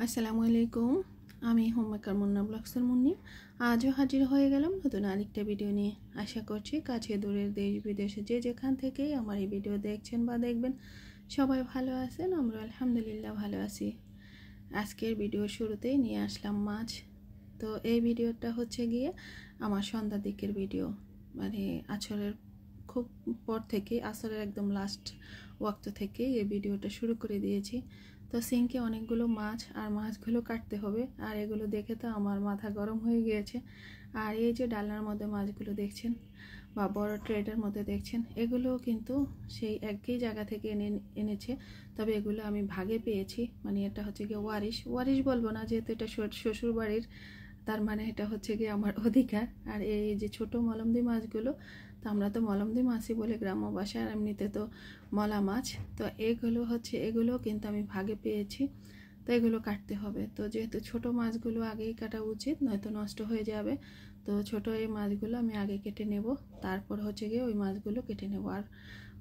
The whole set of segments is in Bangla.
আসসালামু আলাইকুম। আমি হোমমেকার মুন্না ব্লগসের মুন্নি। আজও হাজির হয়ে গেলাম নতুন আরেকটা ভিডিও নিয়ে। আশা করছি কাছে দূরের দেশ বিদেশে যে যেখান থেকেই আমার এই ভিডিও দেখছেন বা দেখবেন সবাই ভালো আছেন। আমরা আলহামদুলিল্লাহ ভালো আছি। আজকের ভিডিও শুরুতেই নিয়ে আসলাম মাছ। তো এই ভিডিওটা হচ্ছে গিয়ে আমার সন্ধ্যার দিকের ভিডিও, মানে আসরের খুব পর থেকে, আসরের একদম লাস্ট ওয়াক্ত থেকে এই ভিডিওটা শুরু করে দিয়েছি। তো সিঙ্কে অনেকগুলো মাছ আর মাছগুলো কাটতে হবে, আর এগুলো দেখে তো আমার মাথা গরম হয়ে গিয়েছে। আর এই যে ডালনার মধ্যে মাছগুলো দেখছেন বা বড় ট্রেডের মধ্যে দেখছেন, এগুলো কিন্তু সেই একই জায়গা থেকে এনেছে। তবে এগুলো আমি ভাগে পেয়েছি, মানে এটা হচ্ছে গিয়ে ওয়ারিশ বলবো না, যেহেতু এটা শ্বশুর বাড়ির, তার মানে এটা হচ্ছে গিয়ে আমার অধিকার। আর এই যে ছোট মলমদি মাছগুলো, তো আমরা তো মলমদি মাছই বলে গ্রাম্য ভাষায়, আর এমনিতে তো মলা মাছ। তো এগুলো কিন্তু আমি ভাগে পেয়েছি। তো এগুলো কাটতে হবে। তো যেহেতু ছোট মাছগুলো আগেই কাটা উচিত, নয়তো নষ্ট হয়ে যাবে। তো ছোট এই মাছগুলো আমি আগে কেটে নেব, তারপর হচ্ছে গিয়ে ওই মাছগুলো কেটে নেব। আর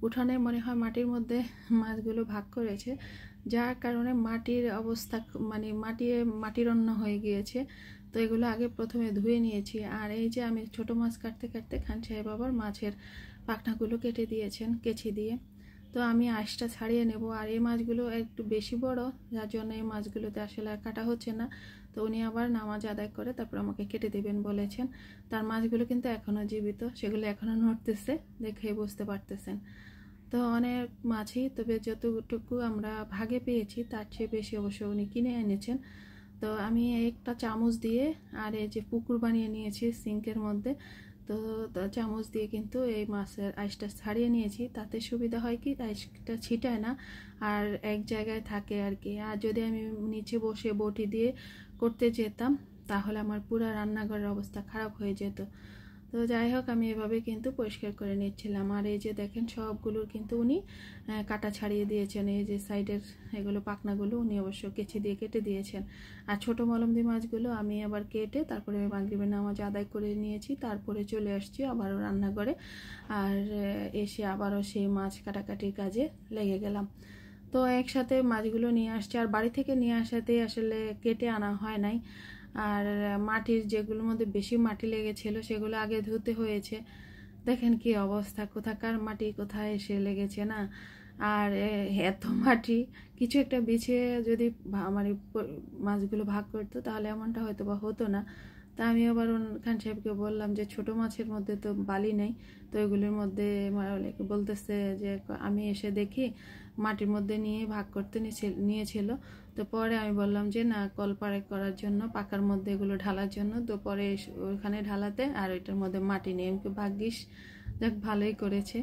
উঠানে মনে হয় মাটির মধ্যে মাছগুলো ভাগ করেছে, যার কারণে মাটির অবস্থা, মানে মাটির অন্য হয়ে গিয়েছে। তো এগুলো আগে প্রথমে ধুয়ে নিয়েছি। আর এই যে আমি ছোট মাছ কাটতে কাটতে খান সাহেব আবার মাছের পাখনাগুলো কেটে দিয়েছেন কেচি দিয়ে। তো আমি আঁশটা ছাড়িয়ে নেব। আর এই মাছগুলো একটু বেশি বড়, যার জন্য এই মাছগুলোতে আসলে আর কাটা হচ্ছে না। তো উনি আবার নামাজ আদায় করে তারপর আমাকে কেটে দেবেন বলেছেন। তার মাছগুলো কিন্তু এখনও জীবিত, সেগুলো এখনও নড়তেছে, দেখেই বুঝতে পারতেছেন। তো অনেক মাছই, তবে যতটুকু আমরা ভাগে পেয়েছি তার চেয়ে বেশি অবশ্য উনি কিনে এনেছেন। তো আমি একটা চামচ দিয়ে, আর এই যে পুকুর বানিয়ে নিয়েছি সিঙ্কের মধ্যে, তো চামচ দিয়ে কিন্তু এই মাছের আইসটা ছাড়িয়ে নিয়েছি। তাতে সুবিধা হয় কি, আইসটা ছিটায় না, আর এক জায়গায় থাকে আর কি। আর যদি আমি নিচে বসে বটি দিয়ে করতে যেতাম, তাহলে আমার পুরো রান্নাঘরের অবস্থা খারাপ হয়ে যেত। তো যাই হোক, আমি এভাবে কিন্তু পরিষ্কার করে নিচ্ছিলাম। আর এই যে দেখেন সবগুলোর কিন্তু উনি কাটা ছাড়িয়ে দিয়েছেন। এই যে সাইডের এগুলো পাখনাগুলো উনি অবশ্য কেচি দিয়ে কেটে দিয়েছেন। আর ছোটো মলমদি মাছগুলো আমি আবার কেটে তারপরে মাগরিবের নামাজ আদায় করে নিয়েছি। তারপরে চলে আসছি আবারও রান্নাঘরে, আর এসে আবারও সেই মাছ কাটাকাটির কাজে লেগে গেলাম। তো একসাথে মাছগুলো নিয়ে আসছে, আর বাড়ি থেকে নিয়ে আসাতে আসলে কেটে আনা হয় নাই। আর মাটির যেগুলোর মধ্যে বেশি মাটি লেগেছিল সেগুলো আগে ধুতে হয়েছে। দেখেন কি অবস্থা, কোথাকার মাটি কোথায় এসে লেগেছে না। আর এত মাটি, কিছু একটা বিছিয়ে যদি আমার মাছগুলো ভাগ করতো তাহলে এমনটা হয়তো বা হতো না। তা আমি আবার খান সাহেবকে বললাম যে ছোট মাছের মধ্যে তো বালি নেই, তো এগুলোর মধ্যে বলতেছে যে আমি এসে দেখি মাটির মধ্যে নিয়ে ভাগ করতে নিয়েছিল। তো পরে আমি বললাম যে না, কলপাড়ে করার জন্য, পাকার মধ্যে এগুলো ঢালার জন্য। তো পরে ওইখানে ঢালাতে আর ওইটার মধ্যে মাটি নেই। আমাকে ভাগ্যিস, দেখ ভালোই করেছে।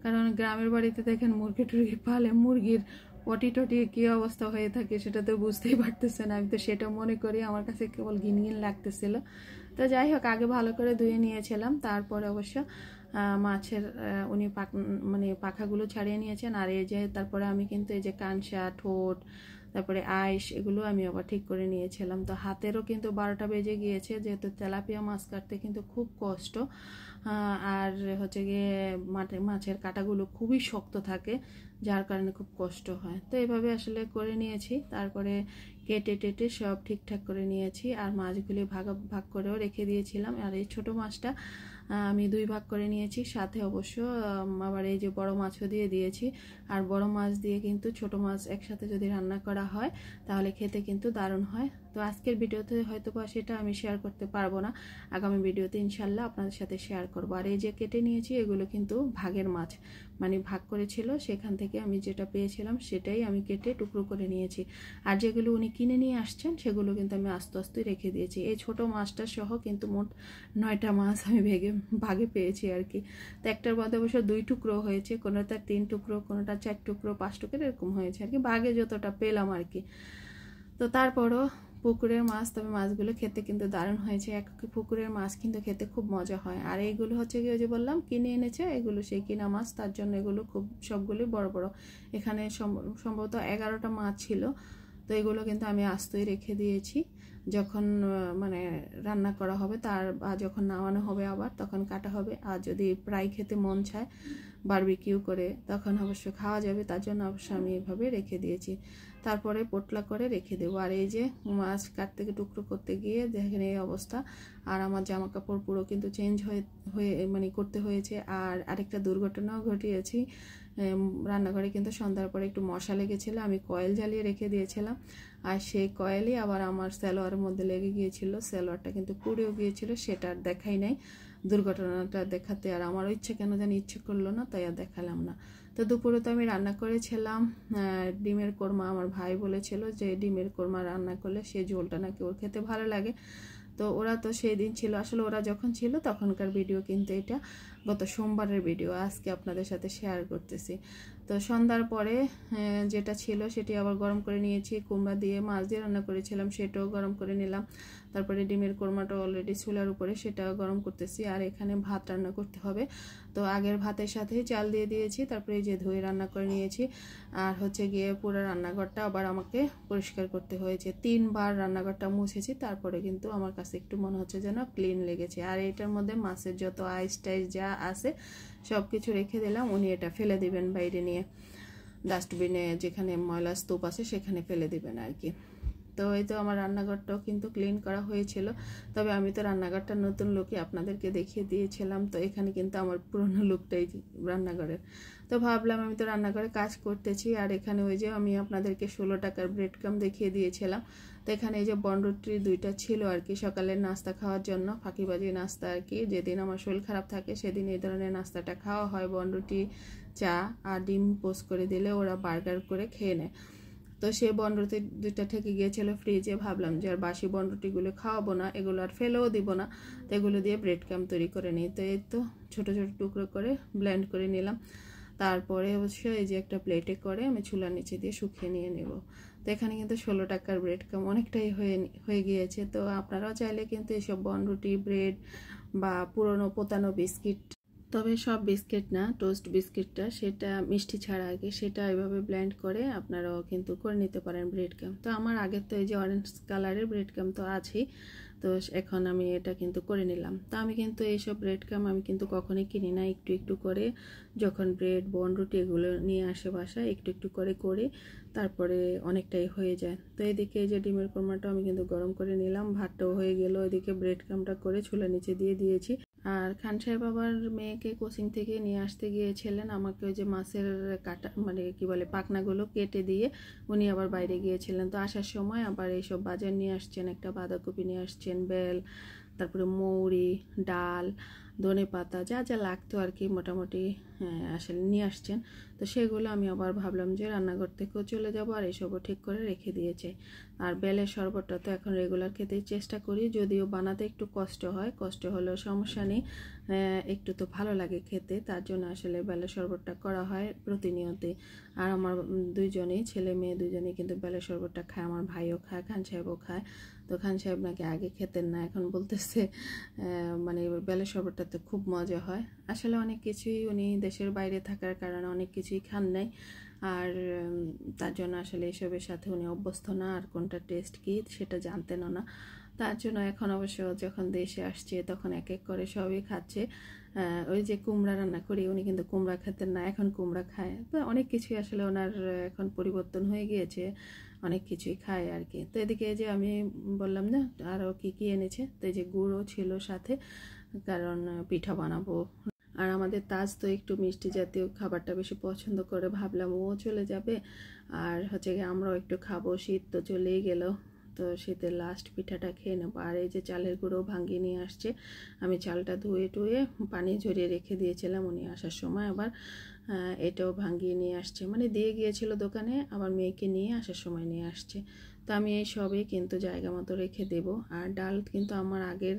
কারণ গ্রামের বাড়িতে দেখেন মুরগি টুরগি পালে, মুরগির পটি টটি কী অবস্থা হয়ে থাকে সেটা তো বুঝতেই পারতেছেন। আমি তো সেটা মনে করি, আমার কাছে কেবল ঘিন ঘিন লাগতেছিল। তো যাই হোক, আগে ভালো করে ধুয়ে নিয়েছিলাম, তারপরে অবশ্য মাছের উনি মানে পাখাগুলো ছাড়িয়ে নিয়েছেন। আর এই যে তারপরে আমি কিন্তু এই যে কানসা, ঠোঁট, তারপরে আইস, এগুলো আমি আবার ঠিক করে নিয়েছিলাম। তো হাতেরও কিন্তু 12টা বেজে গিয়েছে, যেহেতু তেলাপিয়া মাছ কাটতে কিন্তু খুব কষ্ট। আর হচ্ছে গিয়ে মাছের কাঁটাগুলো খুবই শক্ত থাকে, যার কারণে খুব কষ্ট হয়। তো এভাবে আসলে করে নিয়েছি, তারপরে কেটে টেটে সব ঠিকঠাক করে নিয়েছি। আর মাছগুলি ভাগ ভাগ করেও রেখে দিয়েছিলাম। আর এই ছোটো মাছটা আমি 2 ভাগ করে নিয়েছি, সাথে অবশ্য আবার এই যে বড় মাছও দিয়ে দিয়েছি। আর বড় মাছ দিয়ে কিন্তু ছোট মাছ একসাথে যদি রান্না করা হয় তাহলে খেতে কিন্তু দারুণ হয়। তো আজকের ভিডিওতে হয়তো বা সেটা আমি শেয়ার করতে পারবো না, আগামী ভিডিওতে ইনশাল্লাহ আপনাদের সাথে শেয়ার করব। আর এই যে কেটে নিয়েছি, এগুলো কিন্তু ভাগের মাছ, মানে ভাগ করেছিল, সেখান থেকে আমি যেটা পেয়েছিলাম সেটাই আমি কেটে টুকরো করে নিয়েছি। আর যেগুলো উনি কিনে নিয়ে আসছেন সেগুলো কিন্তু আমি আস্তে আস্তে রেখে দিয়েছি। এই ছোট মাছটা সহ কিন্তু মোট 9টা মাছ আমি ভাগে পেয়েছি আর কি। তো একটার মধ্যে অবশ্য 2 টুকরো হয়েছে, কোনোটা 3 টুকরো, কোনোটা 4 টুকরো, 5 টুকরো এরকম হয়েছে আর কি, ভাগে যতটা পেলাম আর কি। তো তারপরও পুকুরের মাছ, তবে মাছগুলো খেতে কিন্তু দারুণ হয়েছে। এক পুকুরের মাছ কিন্তু খেতে খুব মজা হয়। আর এইগুলো হচ্ছে কি, ওই যে বললাম কিনে এনেছে, এগুলো সেই কিনা মাছ, তার জন্য এগুলো খুব সবগুলোই বড় বড়। এখানে সম্ভবত 11টা মাছ ছিল। তো এগুলো কিন্তু আমি আস্তই রেখে দিয়েছি, যখন মানে রান্না করা হবে বা যখন নামানো হবে আবার তখন কাটা হবে। আর যদি ফ্রাই খেতে মন চায় বারবিকিউ করে, তখন অবশ্য খাওয়া যাবে, তার জন্য অবশ্য আমি এভাবে রেখে দিয়েছি। তারপরে পোটলা করে রেখে দেবো। আর এই যে মাছ কাটতে টুকরো করতে গিয়ে দেখেন এই অবস্থা। আর আমার জামা কাপড় পুরো কিন্তু চেঞ্জ হয়ে মানে করতে হয়েছে। আর আরেকটা দুর্ঘটনাও ঘটিয়েছি, রান্নাঘরে কিন্তু সন্ধ্যার পরে একটু মশা লেগেছিলো, আমি কয়েল জ্বালিয়ে রেখে দিয়েছিলাম, আর সেই কয়েলই আবার আমার সালোয়ারের মধ্যে লেগে গিয়েছিল, সালোয়ারটা কিন্তু পুড়েও গিয়েছিল, সেটা আর দেখাই নাই দুর্ঘটনাটা দেখাতে। আর আমারও ইচ্ছে করলো না, তাই আর দেখালাম না। তো দুপুরে তো আমি রান্না করেছিলাম ডিমের কোরমা। আমার ভাই বলেছিল যে ডিমের কোরমা রান্না করলে সে ঝোলটা নাকি ওর খেতে ভালো লাগে। তো ওরা তো সেই দিন ছিল, আসলে ওরা যখন ছিল তখনকার ভিডিও, কিন্তু এটা গত সোমবারের ভিডিও আজকে আপনাদের সাথে শেয়ার করতেছি। তো সন্ধ্যার পরে যেটা ছিল সেটি আবার গরম করে নিয়েছি, কুমড়া দিয়ে মাছ দিয়ে রান্না করেছিলাম সেটাও গরম করে নিলাম। তারপরে ডিমের কোরমাটা অলরেডি চুলার উপরে, সেটাও গরম করতেছি। আর এখানে ভাত রান্না করতে হবে, তো আগের ভাতের সাথে চাল দিয়ে দিয়েছি, তারপরে এই যে ধুয়ে রান্না করে নিয়েছি। আর হচ্ছে গিয়ে পুরো রান্নাঘরটা আবার আমাকে পরিষ্কার করতে হয়েছে, 3 বার রান্নাঘরটা মুছেছি, তারপরে কিন্তু আমার কাছে একটু মনে হচ্ছে যেন ক্লিন লেগেছে। আর এটার মধ্যে মাছের যত আইস টাইস যা আছে সব কিছু রেখে দিলাম, উনি এটা ফেলে দিবেন বাইরে নিয়ে ডাস্টবিনে, যেখানে ময়লা স্তূপ আছে সেখানে ফেলে দিবেন আর কি। তো এই তো আমার রান্নাঘরটাও কিন্তু ক্লিন করা হয়েছিল, তবে আমি তো রান্নাঘরটা নতুন লুকে আপনাদেরকে দেখিয়ে দিয়েছিলাম, তো এখানে কিন্তু আমার পুরনো লুকটাই রান্নাঘরের। তো ভাবলাম আমি তো রান্নাঘরে কাজ করতেছি, আর এখানে ওই যে আমি আপনাদেরকে 16 টাকার ব্রেড ক্রাম্ব দেখিয়ে দিয়েছিলাম, তো এখানে এই যে বনরুটি 2টা ছিল আর কি সকালের নাস্তা খাওয়ার জন্য, ফাঁকিবাজি নাস্তা আর কি। যেদিন আমার শরীর খারাপ থাকে সেদিন এই ধরনের নাস্তাটা খাওয়া হয়, বনরুটি, চা আর ডিম পোস্ট করে দিলে ওরা বার্গার করে খেয়ে নেয়। তো সে বনরুটি 2টা থেকে গিয়েছিল ফ্রিজে, ভাবলাম যে আর বাসি বনরুটিগুলো খাওয়াবো না, এগুলো আর ফেলেও দিব না, তো এগুলো দিয়ে ব্রেড ক্রাম্ব তৈরি করে নিই। তো এই তো ছোটো ছোটো টুকরো করে ব্লেন্ড করে নিলাম, তারপরে অবশ্যই এই যে একটা প্লেটে করে আমি চুলার নিচে দিয়ে শুকিয়ে নিয়ে নেব। তো এখানে কিন্তু 16 টাকার ব্রেড ক্রাম্ব অনেকটাই হয়ে গিয়েছে। তো আপনারাও চাইলে কিন্তু এসব বনরুটি, ব্রেড বা পুরনো পোতানো বিস্কিট, তবে সব বিস্কিট না, টোস্ট বিস্কিটটা সেটা মিষ্টি ছাড়া আগে সেটা এভাবে ব্লেন্ড করে আপনারাও কিন্তু করে নিতে পারেন ব্রেড ক্রাম্ব। তো আমার আগের তো এই যে অরেঞ্জ কালারের ব্রেড ক্রাম্ব তো আছেই, তো এখন আমি এটা কিন্তু করে নিলাম। তো আমি কিন্তু এইসব ব্রেড ক্রাম্ব আমি কিন্তু কখনোই কিনি না, একটু একটু করে যখন ব্রেড বনরুটি এগুলো নিয়ে আসে বাসায় একটু একটু করে তারপরে অনেকটাই হয়ে যায়। তো এদিকে এই যে ডিমের কোরমাটা আমি কিন্তু গরম করে নিলাম, ভাতটাও হয়ে গেল, এদিকে ব্রেড ক্রাম্বটা করে চুলা নিচে দিয়ে দিয়েছি। আর খান সাহেব বাবার মেয়েকে কোচিং থেকে নিয়ে আসতে গিয়েছিলেন, আমাকে ওই যে মাছের কাটা মানে কি বলে পাখনাগুলো কেটে দিয়ে উনি আবার বাইরে গিয়েছিলেন। তো আসার সময় আবার এইসব বাজার নিয়ে আসছেন, একটা বাঁধাকপি নিয়ে আসছেন, বেল, তারপরে মৌরি, ডাল, ধনে পাতা, যা যা লাগতো আর কি মোটামুটি আসলে নিয়ে আসছেন। তো সেগুলো আমি আবার ভাবলাম যে রান্নাঘর থেকেও চলে যাব, আর এসবও ঠিক করে রেখে দিয়েছে। আর বেলের শরবতটা তো এখন রেগুলার খেতেই চেষ্টা করি, যদিও বানাতে একটু কষ্ট হয়, কষ্ট হলেও সমস্যা নেই, একটু তো ভালো লাগে খেতে, তার জন্য আসলে বেলের শরবতটা করা হয় প্রতিনিয়তই। আর আমার দুইজনেই ছেলে মেয়ে দুইজনেই কিন্তু বেলের শরবতটা খায়, আমার ভাইও খায়, খান সাহেবও খায়। তো খান সাহেব নাকি আগে খেতেন না, এখন বলতেছে মানে বেলের শরবতটা তো খুব মজা হয়। আসলে অনেক কিছুই উনি দেশের বাইরে থাকার কারণে অনেক কিছুই খান নাই, আর তার জন্য আসলে এসবের সাথে উনি অভ্যস্ত না, আর কোনটা টেস্ট কি সেটা জানতেনও না। তার জন্য এখন অবশ্য যখন দেশে আসছে তখন এক এক করে সবই খাচ্ছে। ওই যে কুমড়া রান্না করি, উনি কিন্তু কুমড়া খেতেন না, এখন কুমড়া খায়। তো অনেক কিছুই আসলে ওনার এখন পরিবর্তন হয়ে গিয়েছে, অনেক কিছুই খায় আর কি। তো এদিকে যে আমি বললাম না আরও কি কি এনেছে, তো এই যে গুড়ও ছিল সাথে, কারণ পিঠা বানাবো। আর আমাদের তাজ তো একটু মিষ্টি জাতীয় খাবারটা বেশি পছন্দ করে, ভাবলাম ও চলে যাবে আর হচ্ছে গিয়ে আমরাও একটু খাবো, শীত তো চলেই গেল, তো শীতের লাস্ট পিঠাটা খেয়ে নেবো। আর এই যে চালের গুঁড়ো ভাঙিয়ে নিয়ে আসছে, আমি চালটা ধুয়ে টুয়ে পানি ঝরিয়ে রেখে দিয়েছিলাম, উনি আসার সময় আবার এটাও ভাঙিয়ে নিয়ে আসছে, মানে দিয়ে গিয়েছিল দোকানে, আবার মেয়েকে নিয়ে আসার সময় নিয়ে আসছে। তো আমি এই সবই কিন্তু জায়গা মতো রেখে দেব। আর ডাল কিন্তু আমার আগের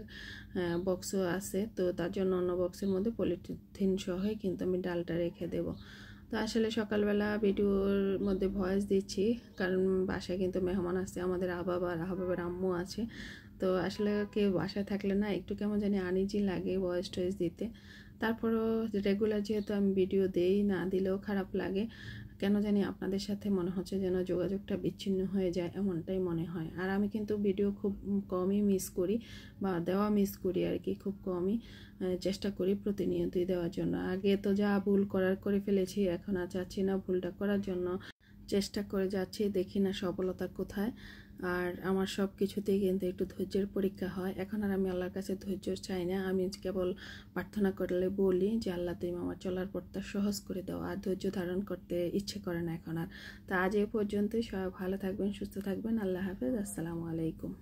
বক্সও আছে, তো তার জন্য অন্য বক্সের মধ্যে পলিথিন সহই কিন্তু আমি ডালটা রেখে দেব। তো আসলে সকালবেলা ভিডিওর মধ্যে ভয়েস দিচ্ছি কারণ বাসায় কিন্তু মেহমান আছে, আমাদের আহবাবের আম্মু আছে। তো আসলে কেউ বাসায় থাকলে না একটু কেমন জানি আনইজি লাগে ভয়েস টয়েস দিতে, তারপরও রেগুলার যেহেতু আমি ভিডিও দেই, না দিলেও খারাপ লাগে, কেন জানি আপনাদের সাথে মনে হচ্ছে যেন যোগাযোগটা বিচ্ছিন্ন হয়ে যায়, এমনটাই মনে হয়। আর আমি কিন্তু ভিডিও খুব কমই মিস করি বা দেওয়া মিস করি আর কি, খুব কমই চেষ্টা করি প্রতিনিয়তই দেওয়ার জন্য। আগে তো যা ভুল করে ফেলেছি, এখন আর চাচ্ছি না ভুলটা করার জন্য, চেষ্টা করে যাচ্ছি, দেখি না সফলতা কোথায়। আর আমার সব কিছুতেই কিন্তু একটু ধৈর্যের পরীক্ষা হয়। এখন আর আমি আল্লাহর কাছে ধৈর্য চাই না, আমি কেবল প্রার্থনা করলে বলি যে আল্লাহ তুমি আমার চলার পথটা সহজ করে দাও, আর ধৈর্য ধারণ করতে ইচ্ছে করে না এখন আর। তা আজ এ পর্যন্তই, সবাই ভালো থাকবেন, সুস্থ থাকবেন, আল্লাহ হাফেজ, আসসালামু আলাইকুম।